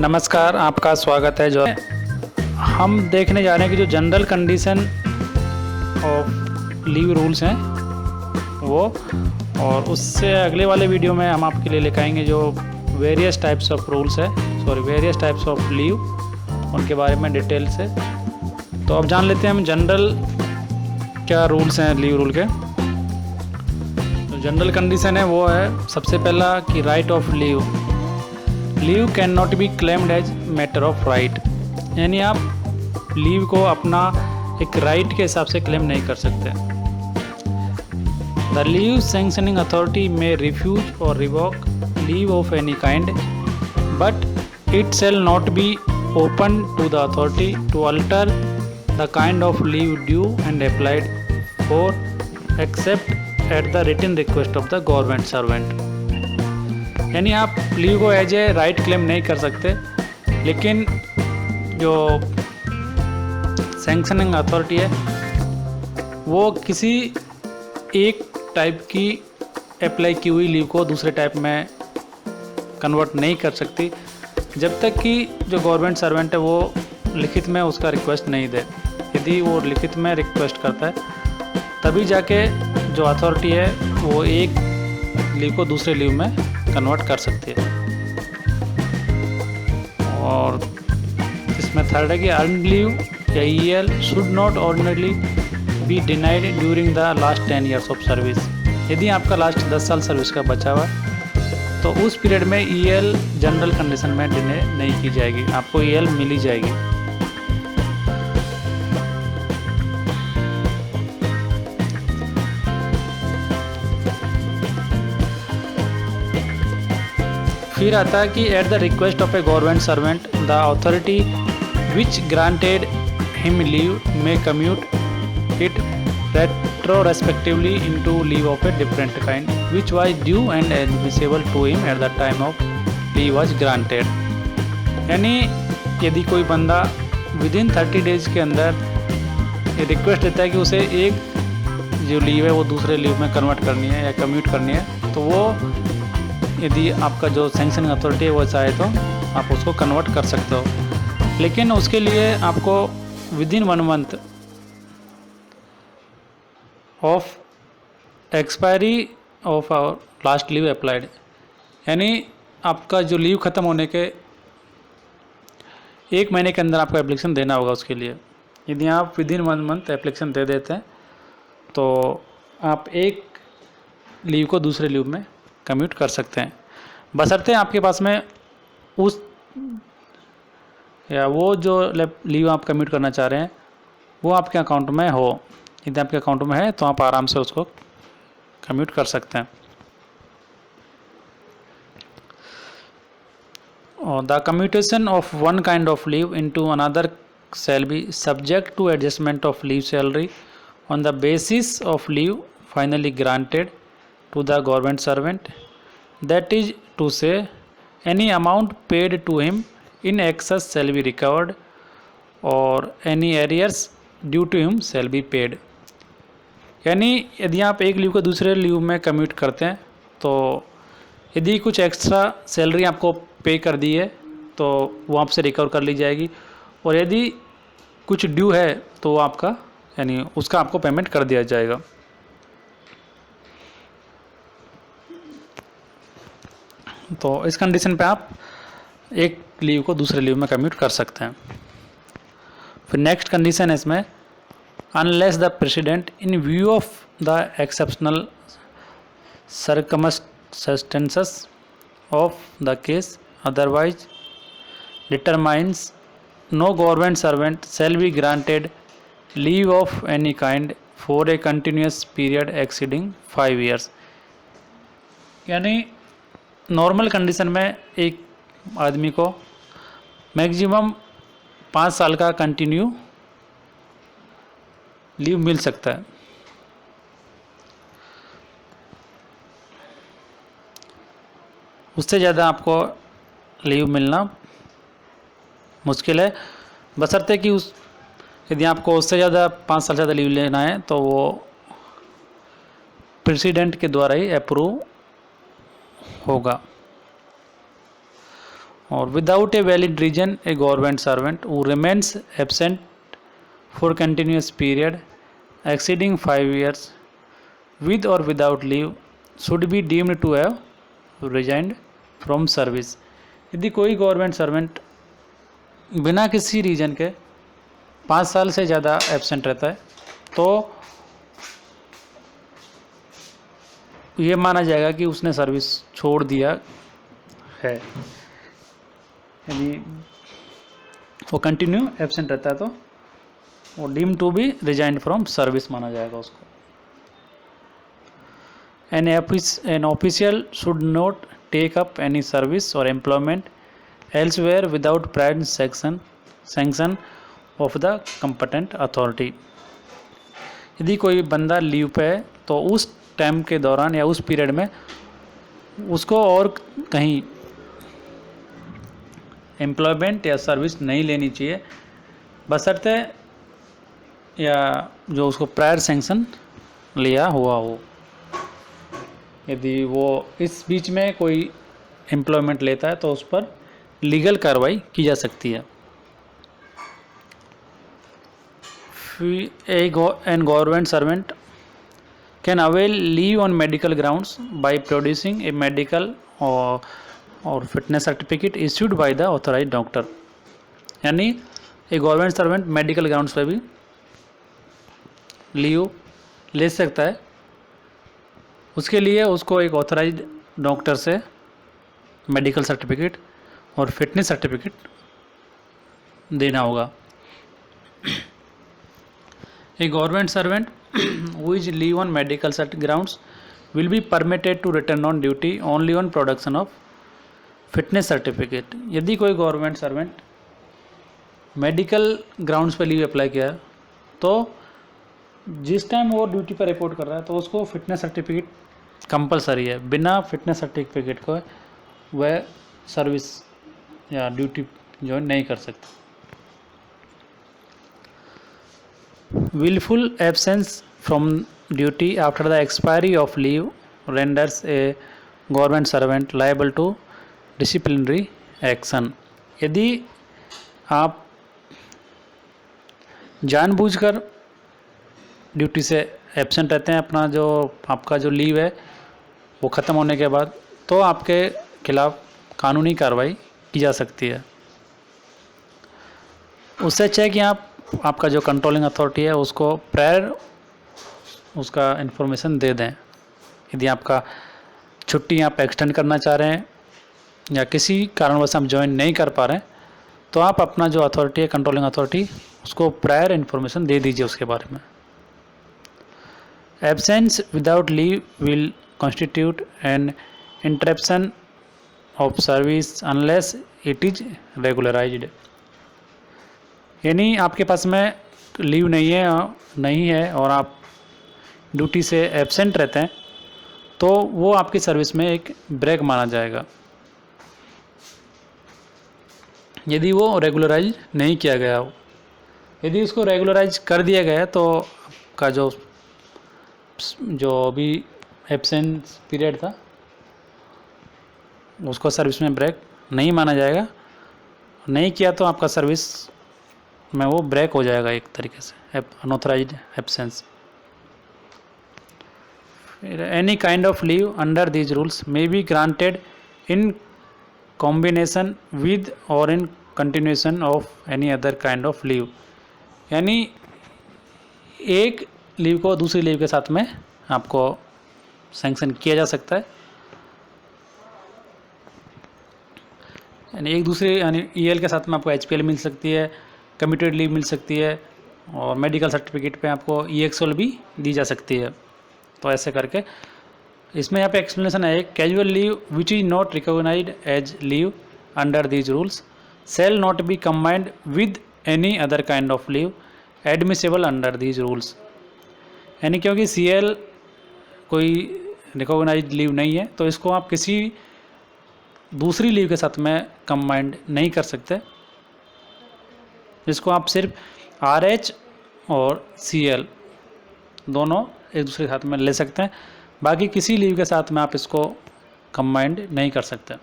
नमस्कार, आपका स्वागत है। जो हम देखने जा रहे हैं कि जो general condition of leave rules हैं वो, और उससे अगले वाले वीडियो में हम आपके लिए लेकर आएंगे जो वेरियस टाइप्स ऑफ रूल्स है, वेरियस टाइप्स ऑफ लीव, उनके बारे में डिटेल से। तो अब जान लेते हैं हम जनरल क्या रूल्स हैं लीव रूल के। तो जनरल कंडीशन है वो है सबसे पहला कि right of leave can not be claimed as matter of right, यानी आप लीव को अपना एक राइट के हिसाब से क्लेम नहीं कर सकते। The leave sanctioning authority may refuse or revoke leave of any kind, but it shall not be open to the authority to alter the kind of leave due and applied for except at the written request of the government servant. यानी आप leave को as a right claim नहीं कर सकते, लेकिन जो sanctioning authority है वो किसी एक टाइप की अप्लाई की हुई लीव को दूसरे टाइप में कन्वर्ट नहीं कर सकती जब तक कि जो गवर्नमेंट सर्वेंट है वो लिखित में उसका रिक्वेस्ट नहीं दे। यदि वो लिखित में रिक्वेस्ट करता है तभी जाके जो अथॉरिटी है वो एक लीव को दूसरे लीव में कन्वर्ट कर सकती है। और इसमें थर्ड है कि अर्न लीव या EL should not ordinarily be denied during the last 10 years of service. यदि आपका लास्ट 10 साल सर्विस का बचा हुआ तो उस पीरियड में ईएल जनरल कंडीशन में डिने नहीं की जाएगी, आपको ईएल मिली जाएगी। फिर आता है कि at the request of a government servant the authority which granted him leave may commute it retrospectively into leave of a different kind which was due and admissible to him at the time of leave was granted. यानी यदि कोई बंदा within 30 days के अंदर ये request देता है कि उसे एक जो लीव है वो दूसरे लीव में कन्वर्ट करनी है या कम्यूट करनी है, तो वो यदि आपका जो सैंक्शनिंग अथॉरिटी है वो चाहे तो आप उसको कन्वर्ट कर सकते हो, लेकिन उसके लिए आपको within 1 month of expiry of our last leave applied, यानी आपका जो लीव ख़त्म होने के 1 महीने के अंदर आपको एप्लीकेशन देना होगा उसके लिए। यदि आप विदिन 1 month एप्लीकेशन दे देते हैं तो आप एक लीव को दूसरे लीव में कम्यूट कर सकते हैं, बशर्ते आपके पास में उस या वो जो लीव आप कम्यूट करना चाह रहे हैं वो आपके अकाउंट में हो। यदि आपके अकाउंट में है तो आप आराम से उसको कम्यूट कर सकते हैं। और the commutation of one kind of leave into another shall be subject to adjustment of leave salary on the basis of leave finally granted to the government servant, that is to say any amount paid to him in excess shall be recovered or any arrears due to him shall be paid। यानी यदि आप एक leave को दूसरे leave में commute करते हैं तो यदि कुछ एक्स्ट्रा सैलरी आपको पे कर दी है तो वो आपसे रिकवर कर ली जाएगी, और यदि कुछ ड्यू है तो वो आपका यानी उसका आपको पेमेंट कर दिया जाएगा। तो इस कंडीशन पे आप एक लीव को दूसरे लीव में कम्यूट कर सकते हैं। फिर नेक्स्ट कंडीशन है इसमें, unless the president in view of the exceptional circumstances of the case otherwise determines no government servant shall be granted leave of any kind for a continuous period exceeding 5 years। यानी normal condition में एक आदमी को maximum 5 साल का continue leave मिल सकता है। उससे ज़्यादा आपको लीव मिलना मुश्किल है, बशर्ते कि यदि आपको उससे ज़्यादा 5 साल ज़्यादा लीव लेना है तो वो प्रेसिडेंट के द्वारा ही अप्रूव होगा। और without a valid reason a government servant who remains absent for continuous period exceeding 5 years with or without leave should be deemed to have resigned from service। यदि कोई गवर्नमेंट सर्वेंट बिना किसी reason के 5 साल से ज़्यादा एब्सेंट रहता है तो ये माना जाएगा कि उसने सर्विस छोड़ दिया है। यदि वो कंटिन्यू एब्सेंट रहता है तो वो deem to be resigned from service माना जाएगा उसको। An official should not take up any service or employment elsewhere without prior sanction of the competent authority। यदि कोई बंदा लीव पे है तो उस टाइम के दौरान या उस पीरियड में उसको और कहीं एम्प्लॉयमेंट या सर्विस नहीं लेनी चाहिए, बशर्ते या जो उसको प्रायर सैंक्शन लिया हुआ हो। यदि वो इस बीच में कोई एम्प्लॉयमेंट लेता है तो उस पर लीगल कार्रवाई की जा सकती है। An government servant can avail leave on medical grounds by producing a medical or fitness certificate issued by the authorised doctor. यानी एक गवर्नमेंट सर्वेंट मेडिकल ग्राउंड्स पर भी लीव ले सकता है, उसके लिए उसको एक ऑथराइज्ड डॉक्टर से मेडिकल सर्टिफिकेट और फिटनेस सर्टिफिकेट देना होगा। A government servant who is leave on medical grounds will be permitted to return on duty only on production of fitness certificate. यदि कोई गवर्नमेंट सर्वेंट मेडिकल ग्राउंड्स पर leave apply किया है तो जिस टाइम वो ड्यूटी पर रिपोर्ट कर रहा है तो उसको फिटनेस सर्टिफिकेट कंपलसरी है। बिना फिटनेस सर्टिफिकेट को वह सर्विस या ड्यूटी ज्वाइन नहीं कर सकता। Wilful absence from duty after the expiry of leave renders a government servant liable to disciplinary action. यदि आप जानबूझकर ड्यूटी से एब्सेंट रहते हैं, अपना जो आपका जो लीव है वो ख़त्म होने के बाद, तो आपके खिलाफ़ कानूनी कार्रवाई की जा सकती है। उससे अच्छा है कि आपका जो कंट्रोलिंग अथॉरिटी है उसको प्रायर उसका इन्फॉर्मेशन दे दें। यदि आपका छुट्टी आप एक्सटेंड करना चाह रहे हैं या किसी कारणवश आप ज्वाइन नहीं कर पा रहे हैं तो आप अपना जो अथॉरिटी है कंट्रोलिंग अथॉरिटी उसको प्रायर इन्फॉर्मेशन दे दीजिए उसके बारे में। Absence without leave will constitute an interruption of service unless it is regularized। यानी आपके पास में लीव नहीं है और आप ड्यूटी से एब्सेंट रहते हैं तो वो आपकी सर्विस में एक ब्रेक माना जाएगा। यदि वो रेगुलराइज नहीं किया गया हो, यदि उसको रेगुलराइज कर दिया गया है तो आपका जो अभी एब्सेंस पीरियड था उसको सर्विस में ब्रेक नहीं माना जाएगा। नहीं किया तो आपका सर्विस में वो ब्रेक हो जाएगा एक तरीके से, unauthorised absence. Any kind of leave under these rules may be granted in combination with or in continuation of any other kind of leave. यानी एक लीव को दूसरी लीव के साथ में आपको सैंक्शन किया जा सकता है। यानी एक दूसरे यानी ईएल के साथ में आपको एचपीएल मिल सकती है, कम्यूटेड लीव मिल सकती है और मेडिकल सर्टिफिकेट पे आपको ईएक्सएल भी दी जा सकती है। तो ऐसे करके इसमें यहाँ पे एक्सप्लेनेशन है, casual leave which is not recognised as leave under these rules shall not be combined with any other kind of leave admissible under these rules. यानी क्योंकि सीएल कोई रिकॉग्नाइज्ड लीव नहीं है तो इसको आप किसी दूसरी लीव के साथ में कंबाइंड नहीं कर सकते। इसको आप सिर्फ आरएच और सीएल दोनों एक दूसरे के साथ में ले सकते हैं, बाकी किसी लीव के साथ में आप इसको कंबाइंड नहीं कर सकते।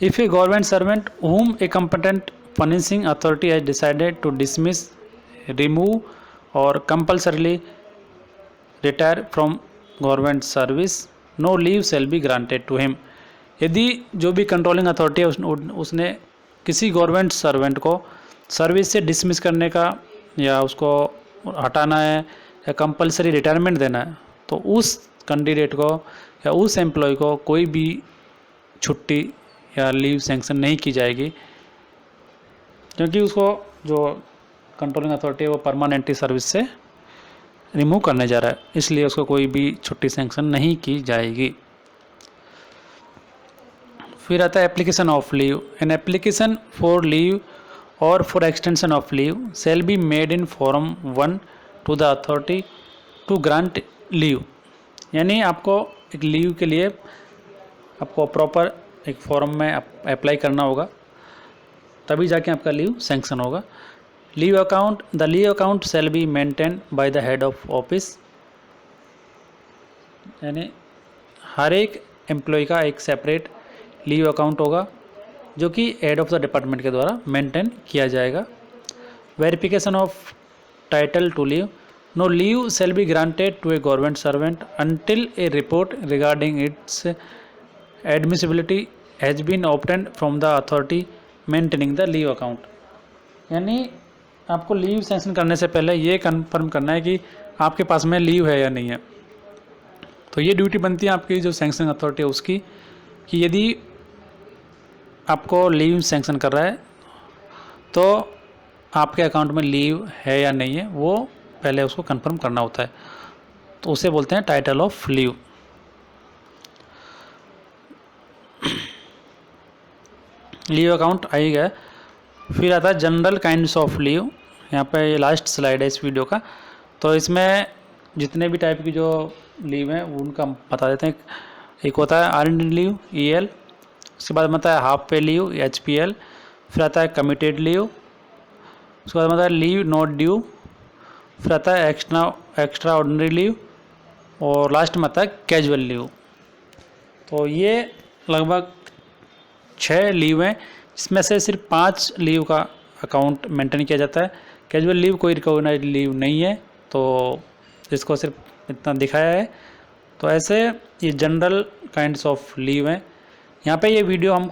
If a government servant whom a competent punishing authority has decided to dismiss, remove or compulsorily retire from government service, no leave shall be granted to him. यदि जो भी कंट्रोलिंग अथॉरिटी है उसने किसी गवर्नमेंट सर्वेंट को service से dismiss करने का या उसको हटाना है या कंपलसरी रिटायरमेंट देना है, तो उस कैंडिडेट को या उस एम्प्लॉय को कोई भी छुट्टी या लीव सैंक्शन नहीं की जाएगी, क्योंकि उसको जो कंट्रोलिंग अथॉरिटी है वो परमानेंटली सर्विस से रिमूव करने जा रहा है, इसलिए उसको कोई भी छुट्टी सैंक्शन नहीं की जाएगी। फिर आता है application of leave. An application for leave or for extension of leave shall be made in form 1 to the authority to grant leave. यानी आपको एक लीव के लिए आपको प्रॉपर एक फॉर्म में अप्लाई करना होगा, तभी जाके आपका लीव सैंक्शन होगा। Leave account, the leave account shall be maintain by the head of office. यानी हर एक एम्प्लॉय का एक सेपरेट लीव अकाउंट होगा जो कि हेड ऑफ द डिपार्टमेंट के द्वारा मेंटेन किया जाएगा। Verification of title to leave, no leave shall be granted to a government servant until a report regarding its admissibility has been obtained from the authority maintaining the leave account. यानी आपको leave sanction करने से पहले ये confirm करना है कि आपके पास में लीव है या नहीं है। तो ये ड्यूटी बनती है आपकी जो सैंक्शन अथॉरिटी है उसकी, कि यदि आपको लीव सैंक्शन कर रहा है तो आपके अकाउंट में लीव है या नहीं है, वो पहले उसको कंफर्म करना होता है, तो उसे बोलते हैं title of leave. Leave account आ ही गया। फिर आता है जनरल काइंड्स ऑफ लीव। यहाँ पे ये लास्ट स्लाइड है इस वीडियो का, तो इसमें जितने भी टाइप की जो लीव हैं उनका बता देते हैं। एक होता है अर्नड लीव EL, उसके बाद आता है हाफ पे लीव HPL, फिर आता है कमिटेड लीव, उसके बाद आता है लीव नॉट ड्यू, फिर आता है एक्स्ट्रा ऑर्डिनरी लीव और लास्ट में आता है कैजुअल लीव। तो ये लगभग 6 लीव हैं, इसमें से सिर्फ 5 लीव का अकाउंट मेंटेन किया जाता है। कैजुअल लीव कोई रिकॉग्नाइज्ड लीव नहीं है, तो इसको सिर्फ इतना दिखाया है। तो ऐसे ये जनरल काइंड्स ऑफ लीव हैं। यहाँ पे ये वीडियो हम